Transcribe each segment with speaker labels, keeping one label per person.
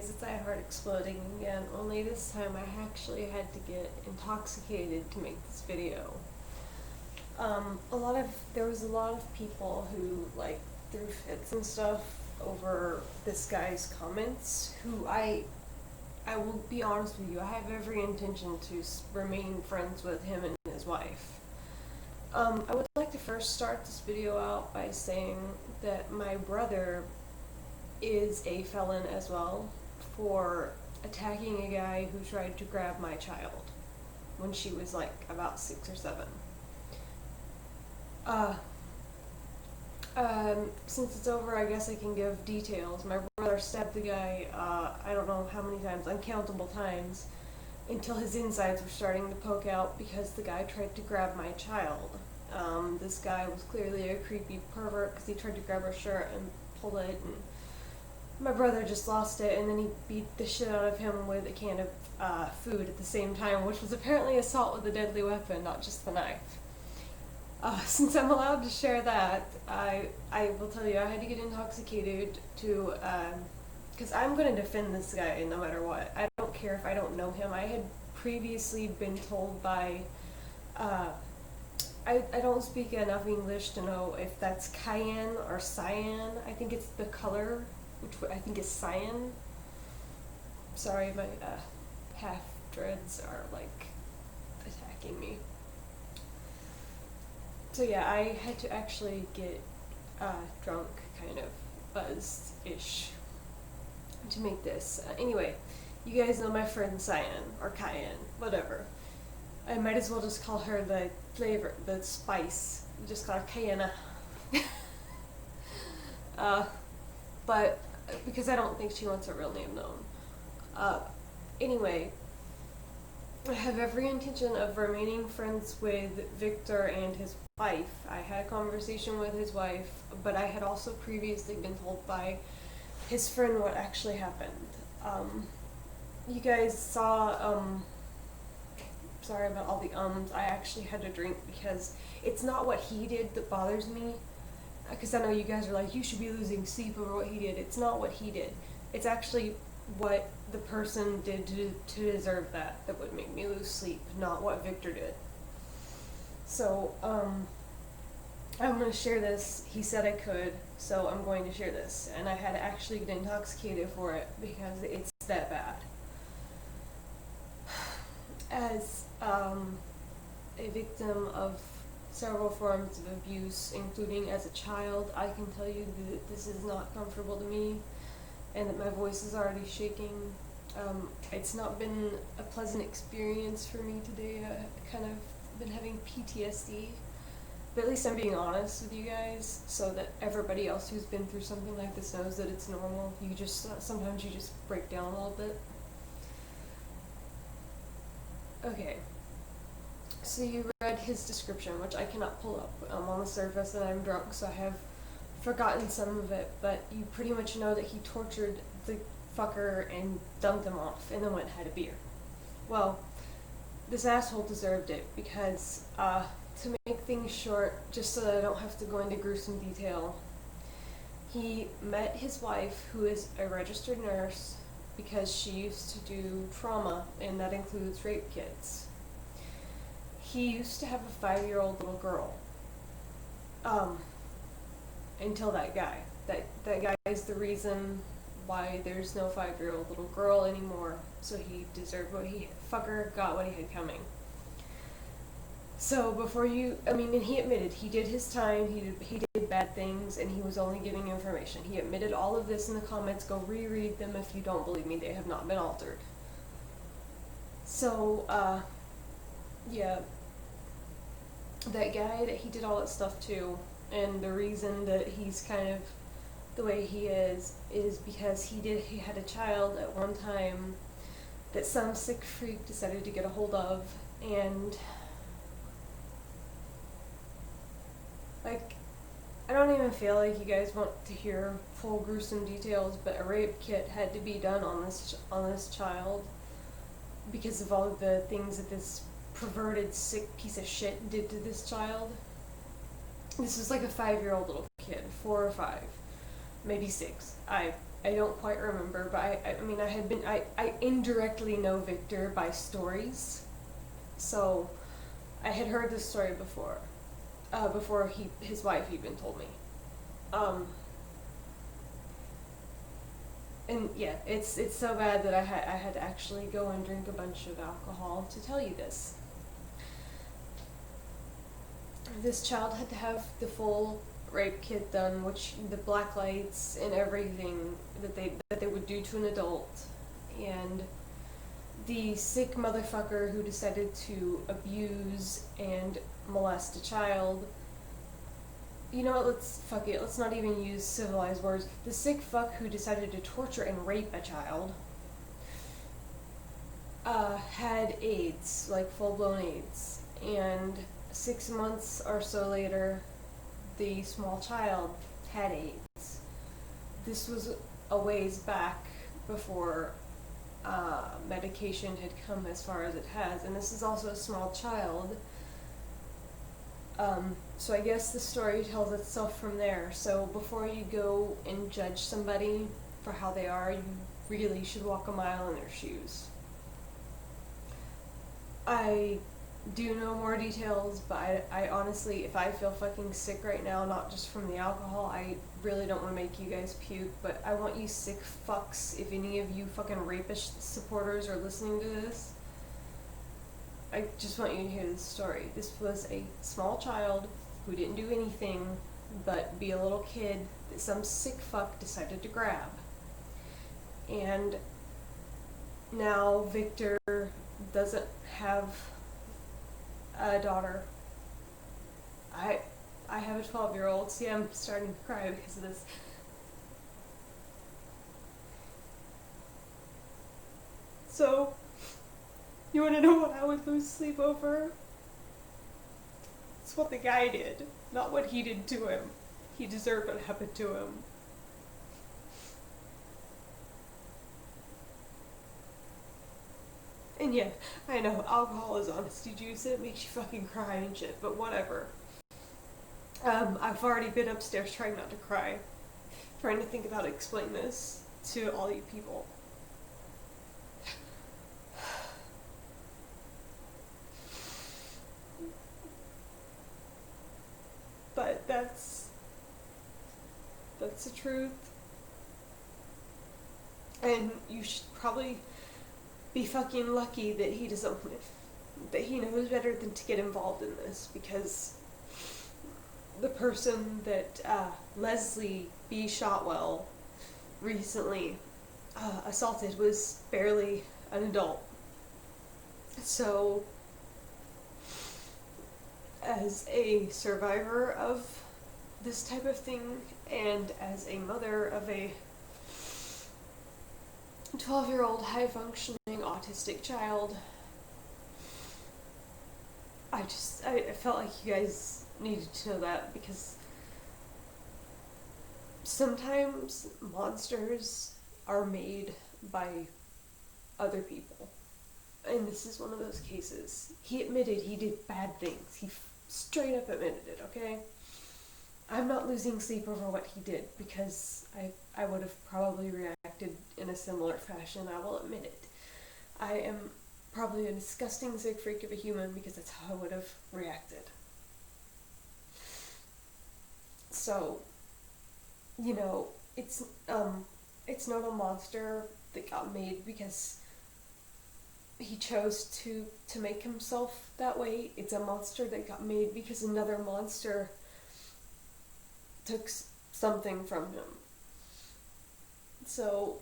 Speaker 1: guys, it's I Heart Exploding again, only this time I actually had to get intoxicated to make this video. There was a lot of people who, like, threw fits and stuff over this guy's comments, who I will be honest with you, I have every intention to remain friends with him and his wife. I would like to first start this video out by saying that my brother is a felon as well for attacking a guy who tried to grab my child when she was like about 6 or 7. Since it's over, I guess I can give details. My brother stabbed the guy, I don't know how many times, uncountable times, until his insides were starting to poke out because the guy tried to grab my child. This guy was clearly a creepy pervert because he tried to grab her shirt and pull it, and my brother just lost it, and then he beat the shit out of him with a can of food at the same time, which was apparently assault with a deadly weapon, not just the knife. Since I'm allowed to share that, I will tell you I had to get intoxicated to, because I'm going to defend this guy no matter what. I don't care if I don't know him. I had previously been told by, I don't speak enough English to know if that's cayenne or cyan. I think it's the color, which I think is cyan. Sorry, my half dreads are like attacking me. So yeah, I had to actually get drunk, kind of buzzed-ish, to make this. Anyway, you guys know my friend Cyan, or Cayenne, whatever. I might as well just call her the flavor, the spice. Just call her Cayenne. But because I don't think she wants her real name known. Anyway, I have every intention of remaining friends with Victor and his wife. I had a conversation with his wife, but I had also previously been told by his friend what actually happened. You guys saw, sorry about all the I actually had to drink because it's not what he did that bothers me. Because I know you guys are like, you should be losing sleep over what he did. It's not what he did. It's actually what the person did to deserve that would make me lose sleep, not what Victor did. So, I'm going to share this. He said I could, so I'm going to share this. And I had to actually get intoxicated for it because it's that bad. As a victim of several forms of abuse, including as a child, I can tell you that this is not comfortable to me and that my voice is already shaking. It's not been a pleasant experience for me today. I kind of been having PTSD, but at least I'm being honest with you guys so that everybody else who's been through something like this knows that it's normal. Sometimes you just break down a little bit. Okay. So you read his description, which I cannot pull up on the surface, and I'm drunk, so I have forgotten some of it, but you pretty much know that he tortured the fucker and dumped him off, and then went and had a beer. Well, this asshole deserved it, because, to make things short, just so that I don't have to go into gruesome detail, he met his wife, who is a registered nurse, because she used to do trauma, and that includes rape kits. He used to have a 5-year-old little girl. Until that guy. That guy is the reason why there's no 5-year-old little girl anymore. So he deserved fucker got what he had coming. So and he admitted he did his time, he did bad things, and he was only giving information. He admitted all of this in the comments. Go reread them if you don't believe me. They have not been altered. So, yeah. That guy that he did all that stuff to, and the reason that he's kind of the way he is because he had a child at one time that some sick freak decided to get a hold of, and like, I don't even feel like you guys want to hear full gruesome details, but a rape kit had to be done on this child because of all of the things that this perverted, sick piece of shit did to this child. This was like a 5-year-old little kid, 4 or 5, maybe 6. I I don't quite remember, but I mean, I indirectly know Victor by stories. So, I had heard this story before, before his wife even told me. Um, and yeah, it's so bad that I had to actually go and drink a bunch of alcohol to tell you this. This child had to have the full rape kit done, which the black lights and everything that they would do to an adult, and the sick motherfucker who decided to abuse and molest a child. You know what? Let's fuck it. Let's not even use civilized words. The sick fuck who decided to torture and rape a child had AIDS, like full blown AIDS, and 6 months or so later, the small child had AIDS. This was a ways back before medication had come as far as it has, and this is also a small child. So I guess the story tells itself from there. So before you go and judge somebody for how they are, you really should walk a mile in their shoes. I do know more details, but I honestly, if I feel fucking sick right now, not just from the alcohol, I really don't want to make you guys puke, but I want you sick fucks, if any of you fucking rapist supporters are listening to this, I just want you to hear this story. This was a small child who didn't do anything but be a little kid that some sick fuck decided to grab. And now Victor doesn't have a daughter. I have a 12-year-old. See, I'm starting to cry because of this. So, you want to know what I would lose sleep over? It's what the guy did, not what he did to him. He deserved what happened to him. And yeah, I know, alcohol is honesty juice, it makes you fucking cry and shit, but whatever. I've already been upstairs trying not to cry, trying to think of how to explain this to all you people. But that's the truth. And you should probably be fucking lucky that he doesn't, that he knows better than to get involved in this, because the person that Leslie B. Shotwell recently assaulted was barely an adult. So, as a survivor of this type of thing, and as a mother of a 12-year-old high-functioning autistic child, I felt like you guys needed to know that, because sometimes monsters are made by other people. And this is one of those cases. He admitted he did bad things. He straight up admitted it, okay? I'm not losing sleep over what he did, because I would have probably reacted in a similar fashion, I will admit it. I am probably a disgusting sick freak of a human, because that's how I would have reacted. So, you know, it's not a monster that got made because he chose to make himself that way. It's a monster that got made because another monster took something from him. So,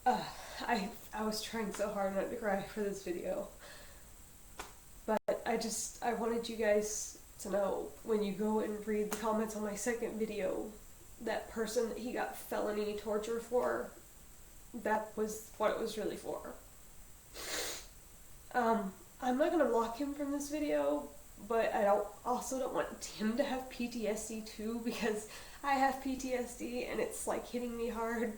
Speaker 1: I was trying so hard not to cry for this video. But I wanted you guys to know, when you go and read the comments on my second video, that person that he got felony torture for, that was what it was really for. I'm not gonna block him from this video, but I also don't want him to have PTSD too, because I have PTSD and it's like hitting me hard.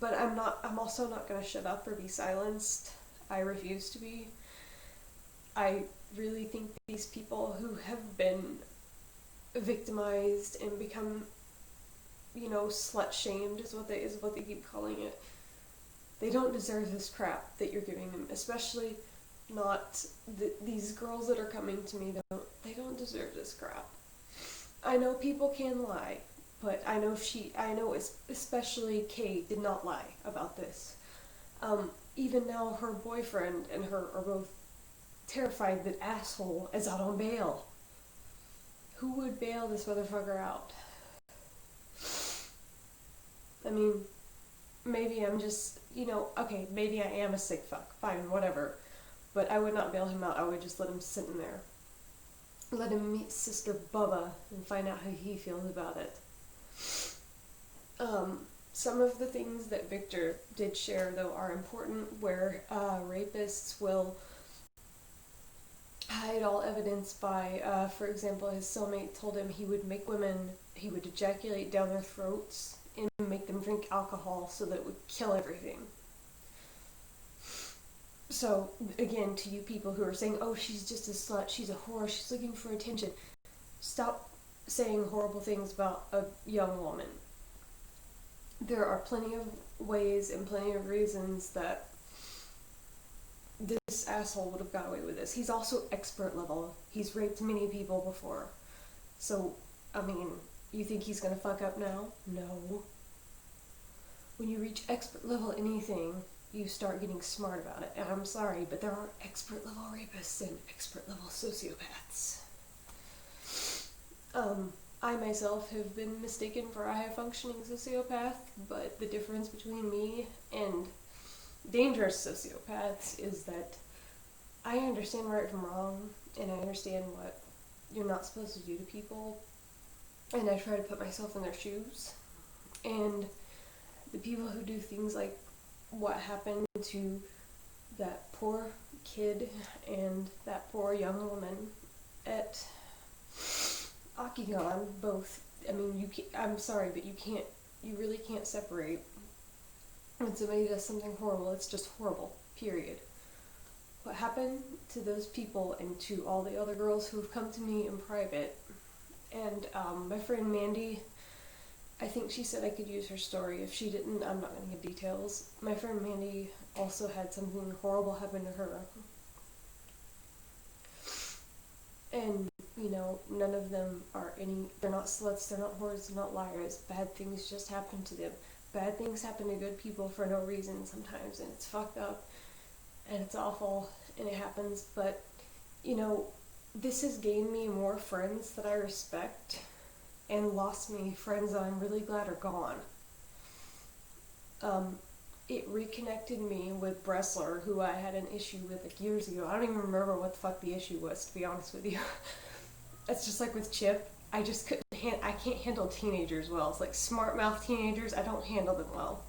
Speaker 1: But I'm also not gonna shut up or be silenced. I refuse to be. I really think these people who have been victimized and become slut-shamed is what they keep calling it. They don't deserve this crap that you're giving them, especially not these girls that are coming to me. They don't deserve this crap. I know people can lie, but I know especially Kay did not lie about this. Even now, her boyfriend and her are both terrified that asshole is out on bail. Who would bail this motherfucker out? I mean, maybe I'm just, okay, maybe I am a sick fuck, fine, whatever. But I would not bail him out, I would just let him sit in there. Let him meet Sister Bubba and find out how he feels about it. Some of the things that Victor did share, though, are important, where rapists will hide all evidence by, for example, his cellmate told him he would ejaculate down their throats and make them drink alcohol so that it would kill everything. So, again, to you people who are saying, oh, she's just a slut, she's a whore, she's looking for attention, stop saying horrible things about a young woman. There are plenty of ways and plenty of reasons that this asshole would have got away with this. He's also expert level. He's raped many people before. So, I mean, you think he's gonna fuck up now? No. When you reach expert level anything, you start getting smart about it. And I'm sorry, but there are expert level rapists and expert level sociopaths. I myself have been mistaken for a high-functioning sociopath, but the difference between me and dangerous sociopaths is that I understand right from wrong, and I understand what you're not supposed to do to people, and I try to put myself in their shoes. And the people who do things like what happened to that poor kid and that poor young woman at Octagon, both, I mean, I'm sorry, but you really can't separate. When somebody does something horrible, it's just horrible, period. What happened to those people and to all the other girls who've come to me in private, and my friend Mandy, I think she said I could use her story. If she didn't, I'm not going to give details. My friend Mandy also had something horrible happen to her. And, none of them they're not sluts, they're not whores, they're not liars. Bad things just happen to them. Bad things happen to good people for no reason sometimes, and it's fucked up, and it's awful, and it happens, but, this has gained me more friends that I respect, and lost me friends that I'm really glad are gone. It reconnected me with Bressler, who I had an issue with years ago. I don't even remember what the fuck the issue was, to be honest with you. It's just like with Chip. I just I can't handle teenagers well. It's like smart mouth teenagers, I don't handle them well.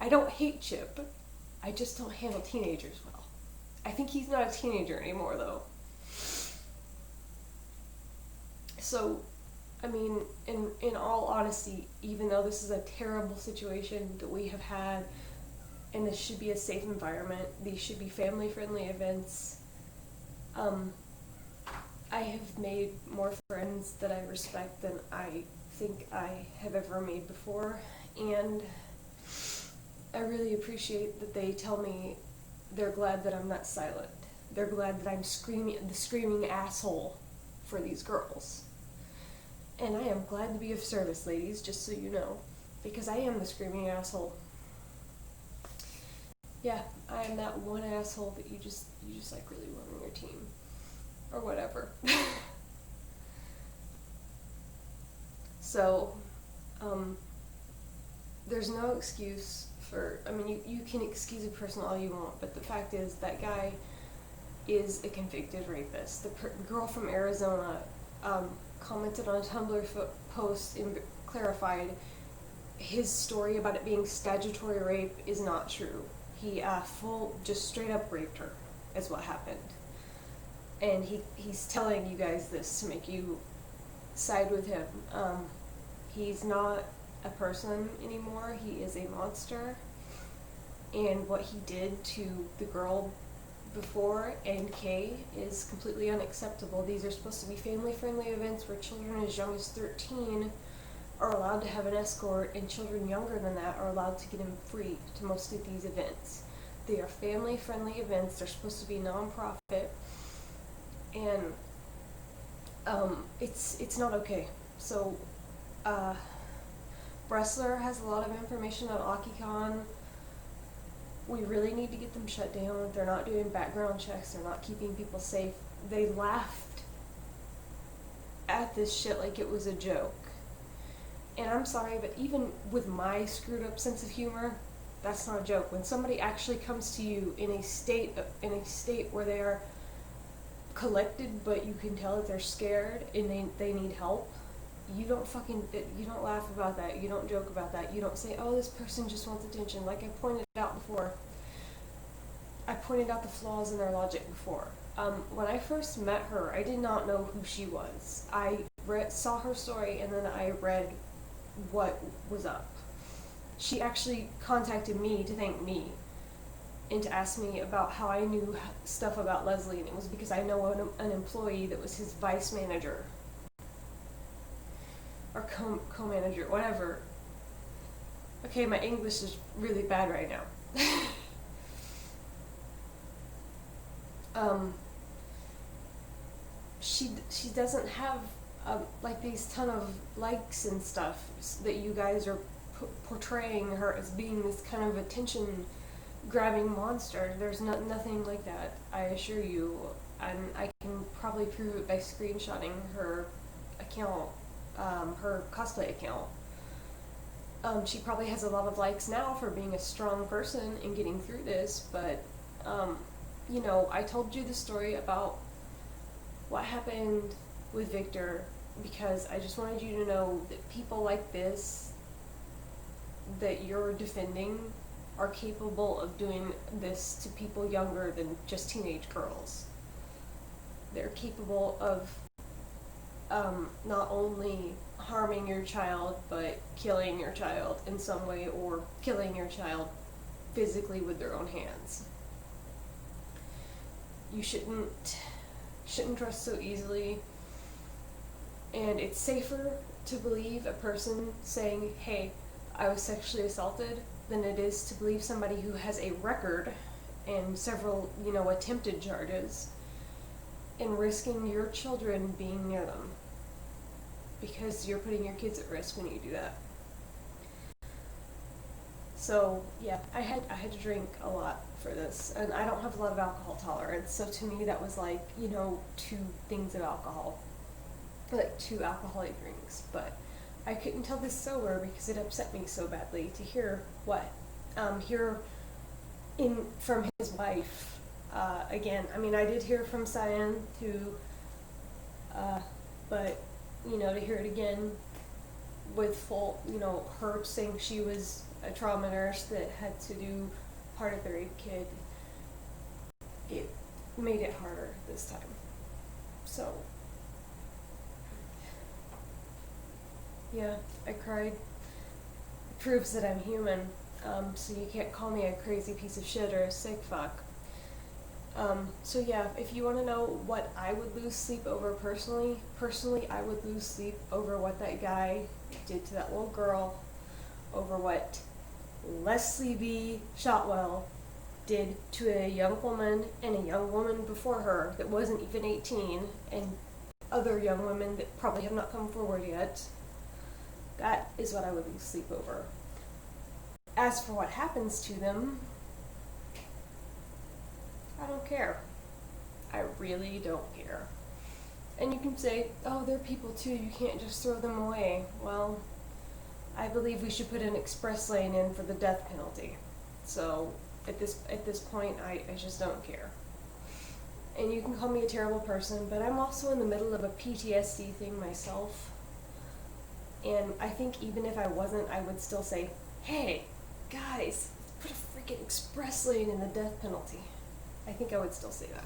Speaker 1: I don't hate Chip. I just don't handle teenagers well. I think he's not a teenager anymore, though. So, I mean, in all honesty, even though this is a terrible situation that we have had, and this should be a safe environment, these should be family-friendly events, I have made more friends that I respect than I think I have ever made before, and I really appreciate that they tell me they're glad that I'm not silent. They're glad that I'm the screaming asshole for these girls. And I am glad to be of service, ladies, just so you know, because I am the screaming asshole. Yeah, I am that one asshole that you just like really want on your team. Or whatever. So, there's no excuse for, I mean, you can excuse a person all you want, but the fact is that guy is a convicted rapist. The girl from Arizona commented on a Tumblr post and clarified his story about it being statutory rape is not true. He just straight up raped her, is what happened. And he's telling you guys this to make you side with him. He's not a person anymore. He is a monster. And what he did to the girl before and Kay is completely unacceptable. These are supposed to be family-friendly events where children as young as 13 are allowed to have an escort, and children younger than that are allowed to get in free to most of these events. They are family-friendly events. They're supposed to be non-profit, and it's not okay. So, Bressler has a lot of information on AkiCon. We really need to get them shut down. They're not doing background checks. They're not keeping people safe. They laughed at this shit like it was a joke. And I'm sorry, but even with my screwed up sense of humor, that's not a joke. When somebody actually comes to you in a state where they are collected, but you can tell that they're scared and they need help, you don't laugh about that. You don't joke about that. You don't say, oh, this person just wants attention. Like I pointed out before, I pointed out the flaws in their logic before. When I first met her, I did not know who she was. I saw her story, and then I read what was up. She actually contacted me to thank me and to ask me about how I knew stuff about Leslie, and it was because I know an employee that was his vice manager or co-manager, whatever. Okay, my English is really bad right now. She doesn't have like these ton of likes and stuff that you guys are portraying her as being this kind of attention grabbing monster. There's nothing like that, I assure you. And I can probably prove it by screenshotting her account, her cosplay account. She probably has a lot of likes now for being a strong person and getting through this, but you know, I told you the story about what happened with Victor because I just wanted you to know that people like this that you're defending are capable of doing this to people younger than just teenage girls. They're capable of not only harming your child, but killing your child in some way, or killing your child physically with their own hands. You shouldn't trust so easily, and it's safer to believe a person saying, hey, I was sexually assaulted, than it is to believe somebody who has a record and several, attempted charges, and risking your children being near them. Because you're putting your kids at risk when you do that. So, yeah, I had to drink a lot for this, and I don't have a lot of alcohol tolerance, so to me that was like, 2 things of alcohol. Like 2 alcoholic drinks, but I couldn't tell this sober because it upset me so badly to hear from his wife. Again, I mean, I did hear from Cyan too, but, to hear it again with full, her saying she was a trauma nurse that had to do part of their rape kid, it made it harder this time. So, yeah, I cried. It proves that I'm human, so you can't call me a crazy piece of shit or a sick fuck. So yeah, if you want to know what I would lose sleep over personally, I would lose sleep over what that guy did to that little girl, over what Leslie B. Shotwell did to a young woman and a young woman before her that wasn't even 18, and other young women that probably have not come forward yet. That is what I would lose sleep over. As for what happens to them, I don't care. I really don't care. And you can say, oh, they're people too, you can't just throw them away. Well, I believe we should put an express lane in for the death penalty. So, at this point, I just don't care. And you can call me a terrible person, but I'm also in the middle of a PTSD thing myself. And I think even if I wasn't, I would still say, hey, guys, put a freaking express lane in the death penalty. I think I would still say that.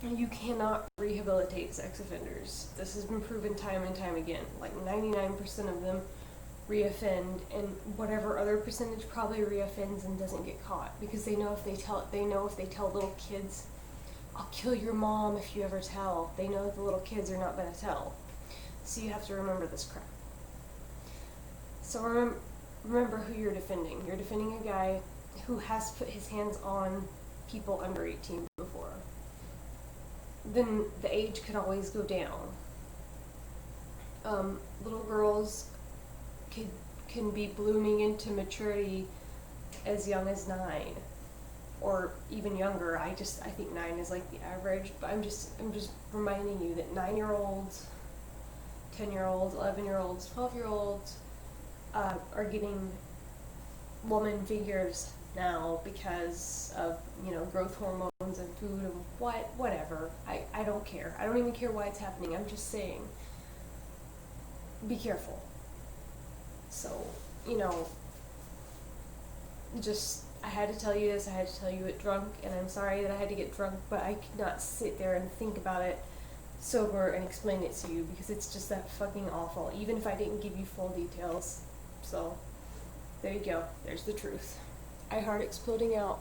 Speaker 1: You cannot rehabilitate sex offenders. This has been proven time and time again. Like 99% of them reoffend, and whatever other percentage probably reoffends and doesn't get caught, because they know if they tell little kids, I'll kill your mom if you ever tell. They know that the little kids are not going to tell. So you have to remember this crap. So remember who you're defending. You're defending a guy who has put his hands on people under 18 before. Then the age can always go down. Little girls can be blooming into maturity as young as 9, or even younger. I think 9 is like the average. But I'm just reminding you that 9-year-olds, 10-year-olds, 11-year-olds, 12-year-olds are getting woman figures now because of, growth hormones and food and whatever. I don't care. I don't even care why it's happening. I'm just saying, be careful. So, I had to tell you this. I had to tell you it drunk, and I'm sorry that I had to get drunk, but I could not sit there and think about it sober and explain it to you, because it's just that fucking awful, even if I didn't give you full details. So, there you go. There's the truth. I heart exploding out.